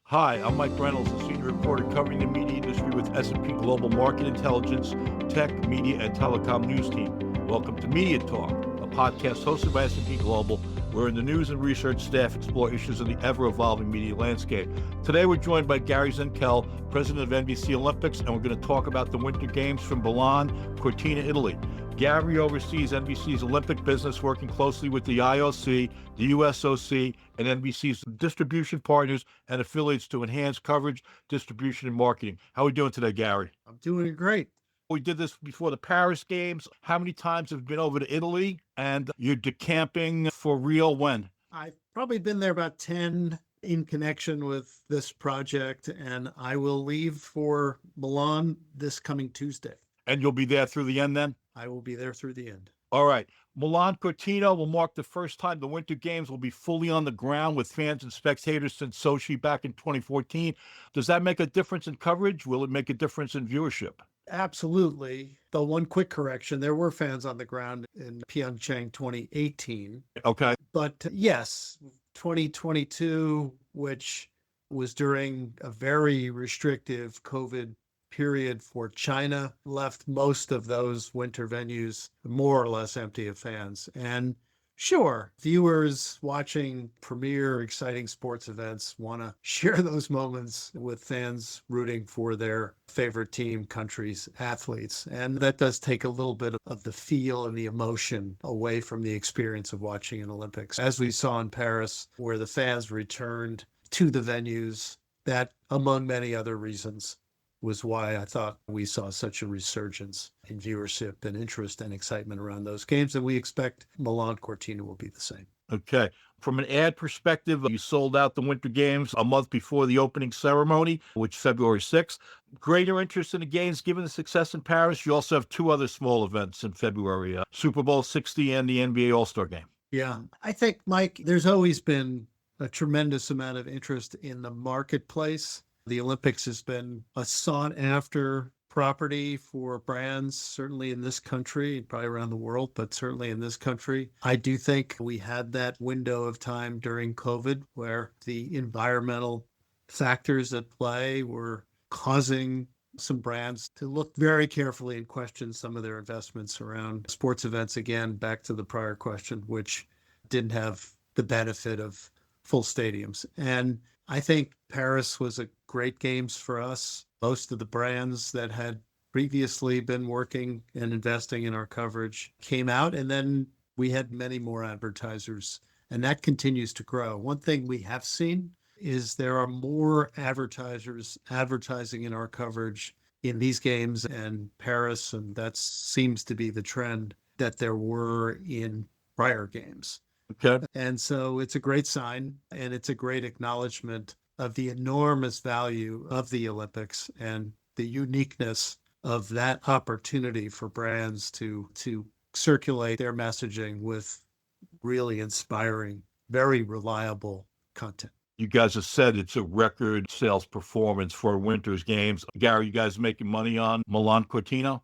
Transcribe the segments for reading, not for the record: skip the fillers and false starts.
Hi, I'm Mike Reynolds, a senior reporter covering the media industry with S&P Global Market Intelligence, Tech, Media, and Telecom News Team. Welcome to MediaTalk, a podcast hosted by S&P Global, wherein the news and research staff explore issues in the ever-evolving media landscape. Today, we're joined by Gary Zenkel, president of NBC Olympics, and we're going to talk about the Winter Games from Milan, Cortina, Italy. Gary oversees NBC's Olympic business, working closely with the IOC, the USOC, and NBC's distribution partners and affiliates to enhance coverage, distribution, and marketing. How are we doing today, Gary? I'm doing great. We did this before the Paris Games. How many times have you been over to Italy? And you're decamping for real when? I've probably been there about 10 in connection with this project, and I will leave for Milan this coming Tuesday. And you'll be there through the end then? I will be there through the end. All right. Milan Cortina will mark the first time the Winter Games will be fully on the ground with fans and spectators since Sochi back in 2014. Does that make a difference in coverage? Will it make a difference in viewership? Absolutely. Though one quick correction, there were fans on the ground in Pyeongchang 2018. Okay. But yes, 2022, which was during a very restrictive COVID period for China, left most of those winter venues more or less empty of fans. And sure, viewers watching premier exciting sports events want to share those moments with fans rooting for their favorite team, countries, athletes. And that does take a little bit of the feel and the emotion away from the experience of watching an Olympics. As we saw in Paris, where the fans returned to the venues, that, among many other reasons, was why I thought we saw such a resurgence in viewership and interest and excitement around those games. And we expect Milan Cortina will be the same. Okay. From an ad perspective, you sold out the Winter Games a month before the opening ceremony, which February 6th. Greater interest in the games given the success in Paris. You also have two other small events in February, Super Bowl 60 and the NBA All-Star Game. Yeah. I think, Mike, there's always been a tremendous amount of interest in the marketplace. The Olympics has been a sought-after property for brands, certainly in this country, probably around the world, but certainly in this country. I do think we had that window of time during COVID where the environmental factors at play were causing some brands to look very carefully and question some of their investments around sports events. Again, back to the prior question, which didn't have the benefit of full stadiums. And I think Paris was a great games for us. Most of the brands that had previously been working and investing in our coverage came out, and then we had many more advertisers, and that continues to grow. One thing we have seen is there are more advertisers advertising in our coverage in these games and Paris, and that seems to be the trend that there were in prior games. Okay. And so it's a great sign, and it's a great acknowledgement of the enormous value of the Olympics and the uniqueness of that opportunity for brands to circulate their messaging with really inspiring, very reliable content. You guys have said it's a record sales performance for Winter's Games. Gary, you guys making money on Milan Cortina?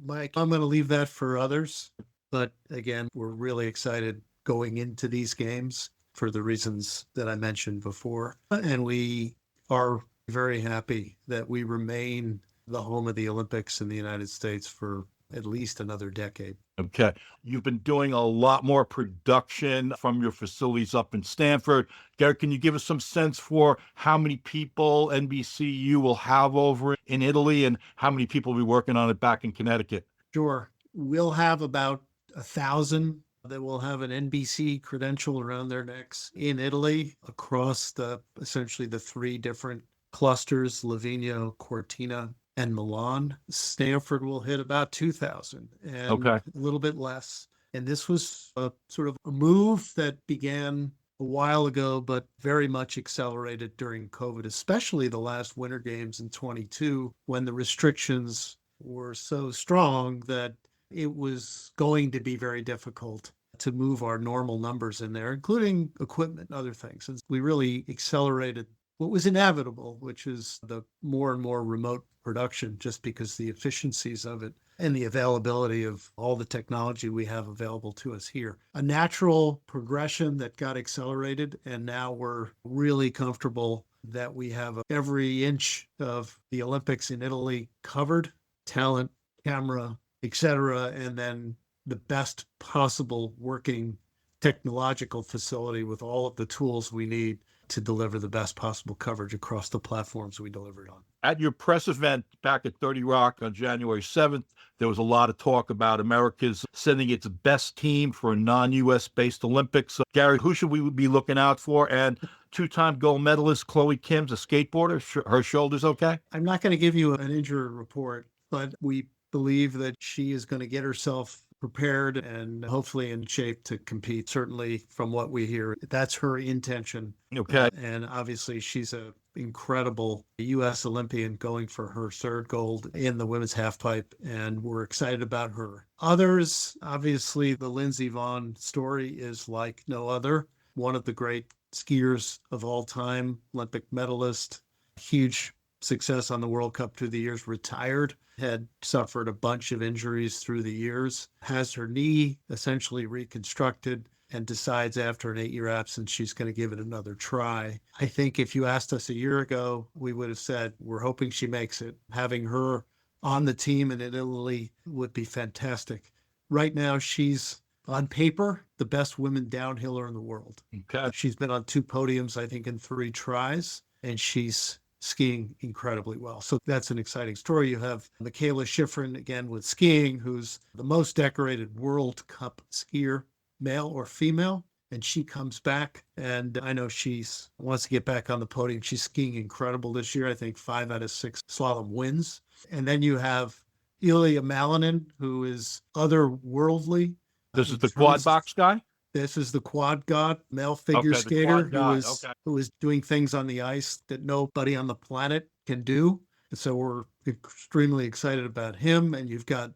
Mike, I'm going to leave that for others. But again, we're really excited going into these games for the reasons that I mentioned before. And we are very happy that we remain the home of the Olympics in the United States for at least another decade. Okay. You've been doing a lot more production from your facilities up in Stamford. Gary, can you give us some sense for how many people NBCU will have over in Italy and how many people will be working on it back in Connecticut? Sure. We'll have about 1,000 that will have an NBC credential around their necks in Italy across essentially the three different clusters, Livigno, Cortina, and Milan. Stamford will hit about 2,000 and a little bit less. And this was a sort of a move that began a while ago, but very much accelerated during COVID, especially the last Winter Games in 22, when the restrictions were so strong that it was going to be very difficult to move our normal numbers in there, including equipment and other things. And we really accelerated what was inevitable, which is the more and more remote production, just because the efficiencies of it and the availability of all the technology we have available to us here. A natural progression that got accelerated, and now we're really comfortable that we have every inch of the Olympics in Italy covered, talent, camera, etc., and then the best possible working technological facility with all of the tools we need to deliver the best possible coverage across the platforms we delivered on. At your press event back at 30 Rock on January 7th, there was a lot of talk about America's sending its best team for a non-U.S. based Olympics. So, Gary, who should we be looking out for? And two-time gold medalist Chloe Kim's a skateboarder. Her shoulder's okay? I'm not going to give you an injury report, but we believe that she is going to get herself prepared and hopefully in shape to compete. Certainly from what we hear, that's her intention. Okay. And obviously she's an incredible U.S. Olympian going for her third gold in the women's halfpipe. And we're excited about her. Others, obviously the Lindsey Vonn story is like no other. One of the great skiers of all time, Olympic medalist, huge success on the World Cup through the years, retired, had suffered a bunch of injuries through the years, has her knee essentially reconstructed, and decides after an 8-year absence, she's going to give it another try. I think if you asked us a year ago, we would have said, we're hoping she makes it. Having her on the team and in Italy would be fantastic. Right now, she's on paper the best women downhiller in the world. Okay. She's been on 2 podiums, I think, in 3 tries, and she's skiing incredibly well. So that's an exciting story. You have Michaela Schifrin again with skiing, who's the most decorated World Cup skier, male or female. And she comes back, and I know she wants to get back on the podium. She's skiing incredible this year. I think 5 out of 6 slalom wins. And then you have Ilya Malinin, who is otherworldly. This is the quad box guy? This is the quad god, male figure skater who is doing things on the ice that nobody on the planet can do. And so we're extremely excited about him. And you've got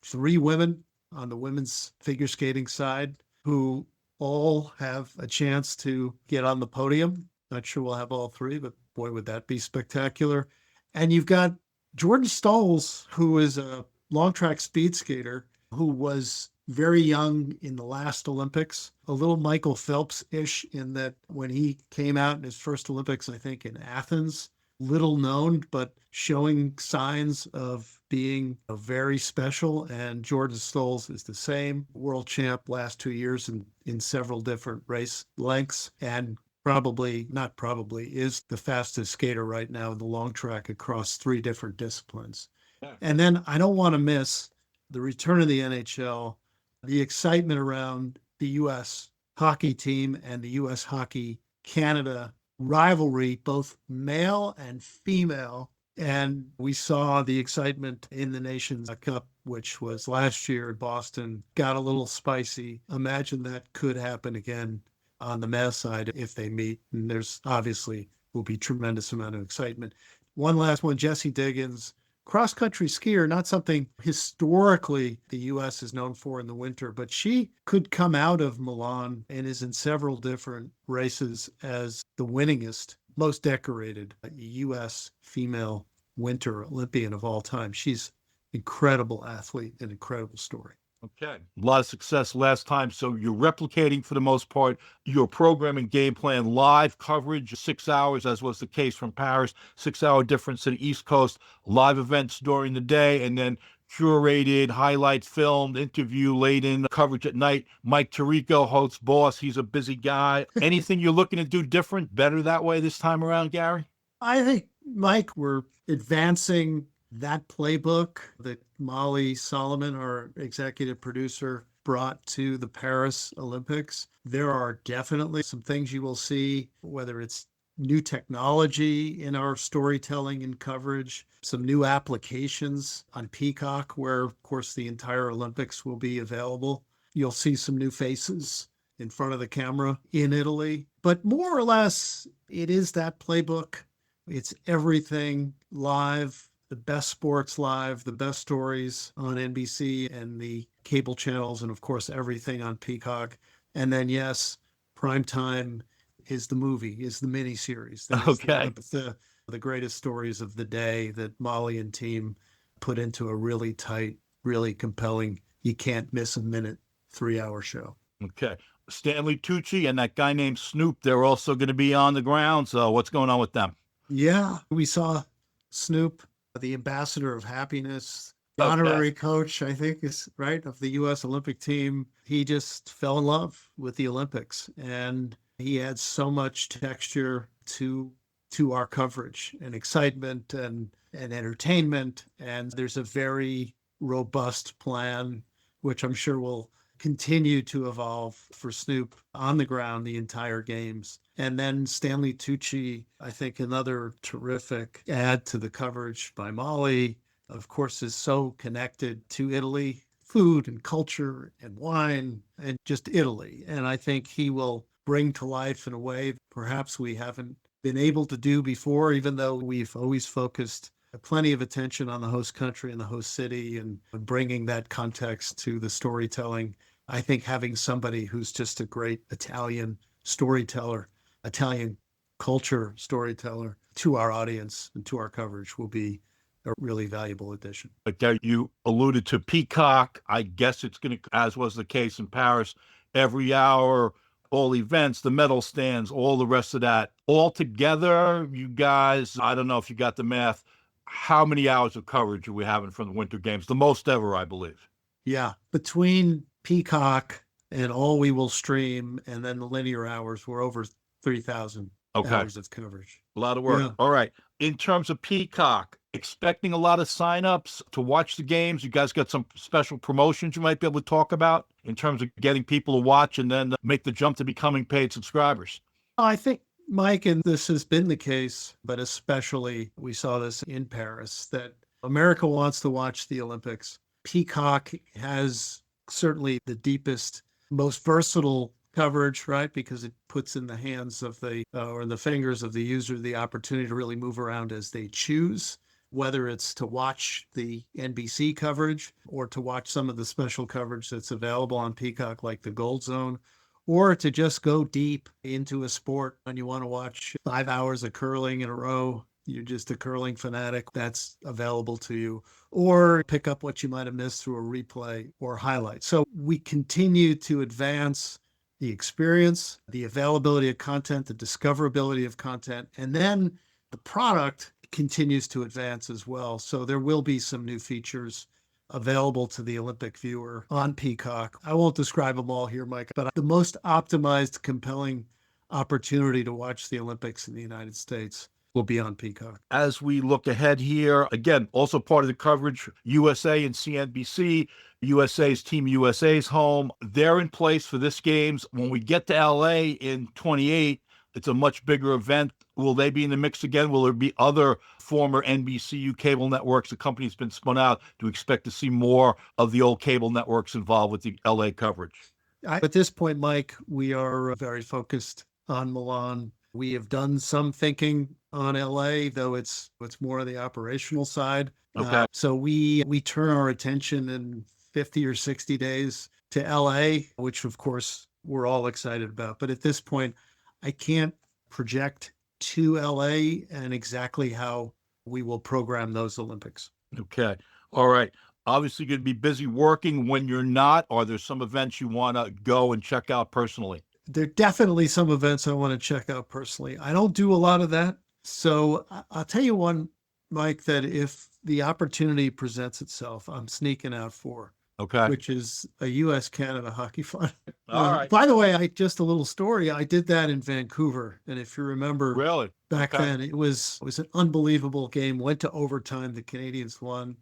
3 women on the women's figure skating side who all have a chance to get on the podium. Not sure we'll have all 3, but boy, would that be spectacular. And you've got Jordan Stolz, who is a long track speed skater who was very young in the last Olympics, a little Michael Phelps-ish in that when he came out in his first Olympics, I think in Athens, little known, but showing signs of being very special. And Jordan Stolz is the same, world champ last 2 years in several different race lengths, and is the fastest skater right now in the long track across 3 different disciplines. Yeah. And then I don't want to miss the return of the NHL, the excitement around the U.S. hockey team and the U.S. Hockey Canada rivalry, both male and female. And we saw the excitement in the Nations Cup, which was last year in Boston, got a little spicy. Imagine that could happen again on the male side if they meet. And there's obviously will be tremendous amount of excitement. One last one, Jessie Diggins, cross-country skier, not something historically the U.S. is known for in the winter, but she could come out of Milan and is in several different races as the winningest, most decorated U.S. female winter Olympian of all time. She's an incredible athlete, an incredible story. Okay. A lot of success last time. So you're replicating, for the most part, your programming game plan, live coverage, 6 hours, as was the case from Paris, 6-hour difference to the East Coast, live events during the day, and then curated, highlight filmed, interview laden coverage at night. Mike Tirico hosts Boss. He's a busy guy. Anything you're looking to do different, better that way this time around, Gary? I think, Mike, we're advancing that playbook that Molly Solomon, our executive producer, brought to the Paris Olympics. There are definitely some things you will see, whether it's new technology in our storytelling and coverage, some new applications on Peacock, where, of course, the entire Olympics will be available. You'll see some new faces in front of the camera in Italy. But more or less, it is that playbook. It's everything live. The best sports live, the best stories on NBC and the cable channels, and of course, everything on Peacock. And then, yes, primetime is the movie, is the miniseries. Okay. The greatest stories of the day that Molly and team put into a really tight, really compelling, you can't miss a minute 3-hour show. Okay. Stanley Tucci and that guy named Snoop, they're also going to be on the ground. So what's going on with them? Yeah, we saw Snoop, the ambassador of happiness, the Okay. honorary coach, I think is right, of the U.S. Olympic team. He just fell in love with the Olympics, and he adds so much texture to our coverage and excitement and entertainment. And there's a very robust plan, which I'm sure will continue to evolve for Snoop on the ground the entire games. And then Stanley Tucci, I think another terrific add to the coverage by Molly, of course, is so connected to Italy, food and culture and wine and just Italy. And I think he will bring to life in a way perhaps we haven't been able to do before, even though we've always focused plenty of attention on the host country and the host city and bringing that context to the storytelling. I think having somebody who's just a great Italian storyteller, Italian culture storyteller to our audience and to our coverage will be a really valuable addition. But Gary, you alluded to Peacock. I guess it's going to, as was the case in Paris, every hour, all events, the medal stands, all the rest of that. All together, you guys, I don't know if you got the math, how many hours of coverage are we having from the Winter Games? The most ever, I believe. Yeah, between Peacock and all we will stream and then the linear hours, we're over 3,000 hours of coverage. A lot of work. Yeah. All right. In terms of Peacock, expecting a lot of signups to watch the games. You guys got some special promotions you might be able to talk about in terms of getting people to watch and then make the jump to becoming paid subscribers. I think, Mike, and this has been the case, but especially we saw this in Paris, that America wants to watch the Olympics. Peacock has certainly the deepest, most versatile coverage, right? Because it puts in the hands of or in the fingers of the user the opportunity to really move around as they choose, whether it's to watch the NBC coverage or to watch some of the special coverage that's available on Peacock, like the Gold Zone, or to just go deep into a sport when you want to watch 5 hours of curling in a row. You're just a curling fanatic, that's available to you, or pick up what you might have missed through a replay or highlight. So we continue to advance the experience, the availability of content, the discoverability of content, and then the product continues to advance as well. So there will be some new features available to the Olympic viewer on Peacock. I won't describe them all here, Mike, but the most optimized, compelling opportunity to watch the Olympics in the United States will be on Peacock. As we look ahead here, again, also part of the coverage, USA and CNBC. USA's Team USA's home. They're in place for this games. When we get to LA in 28, it's a much bigger event. Will they be in the mix again? Will there be other former NBCU cable networks? The company's been spun out. Do we expect to see more of the old cable networks involved with the LA coverage? At this point, Mike, we are very focused on Milan. We have done some thinking on LA, though it's more on the operational side. Okay. So we turn our attention in 50 or 60 days to LA, which of course we're all excited about. But at this point, I can't project to LA and exactly how we will program those Olympics. Okay. All right. Obviously, going to be busy working. When you're not, are there some events you want to go and check out personally? There are definitely some events I want to check out personally. I don't do a lot of that. So I'll tell you one, Mike, that if the opportunity presents itself, I'm sneaking out for. Okay. Which is a U.S.-Canada hockey final. All right. By the way, just a little story. I did that in Vancouver. And if you remember back then, it was an unbelievable game. Went to overtime. The Canadians won.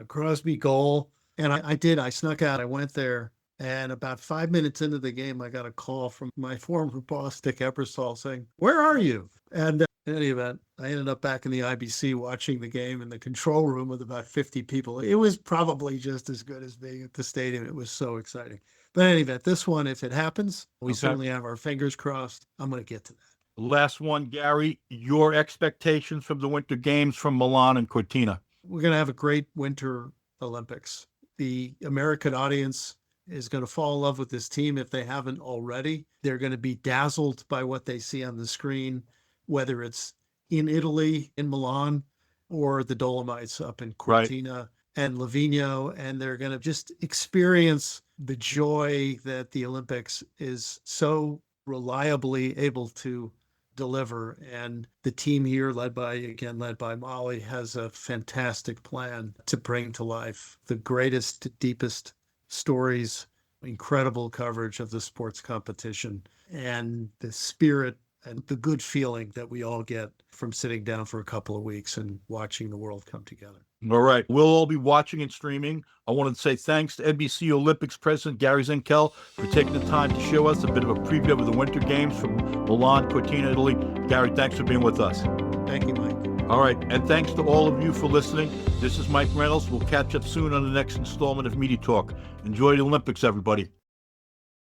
Crosby goal. And I snuck out. I went there. And about 5 minutes into the game, I got a call from my former boss, Dick Ebersol, saying, "Where are you?" And in any event, I ended up back in the IBC watching the game in the control room with about 50 people. It was probably just as good as being at the stadium. It was so exciting. But in any event, this one, if it happens, we certainly have our fingers crossed. I'm going to get to that. Last one, Gary, your expectations from the Winter Games from Milan and Cortina. We're going to have a great Winter Olympics. The American audience is going to fall in love with this team if they haven't already. They're going to be dazzled by what they see on the screen, whether it's in Italy, in Milan, or the Dolomites up in Cortina and Livigno. And they're going to just experience the joy that the Olympics is so reliably able to deliver. And the team here, led by Molly, has a fantastic plan to bring to life the greatest, deepest stories, incredible coverage of the sports competition, and the spirit and the good feeling that we all get from sitting down for a couple of weeks and watching the world come together. All right. We'll all be watching and streaming. I want to say thanks to NBC Olympics President Gary Zenkel for taking the time to show us a bit of a preview of the Winter Games from Milan, Cortina, Italy. Gary, thanks for being with us. Thank you, Mike. All right. And thanks to all of you for listening. This is Mike Reynolds. We'll catch up soon on the next installment of Media Talk. Enjoy the Olympics, everybody.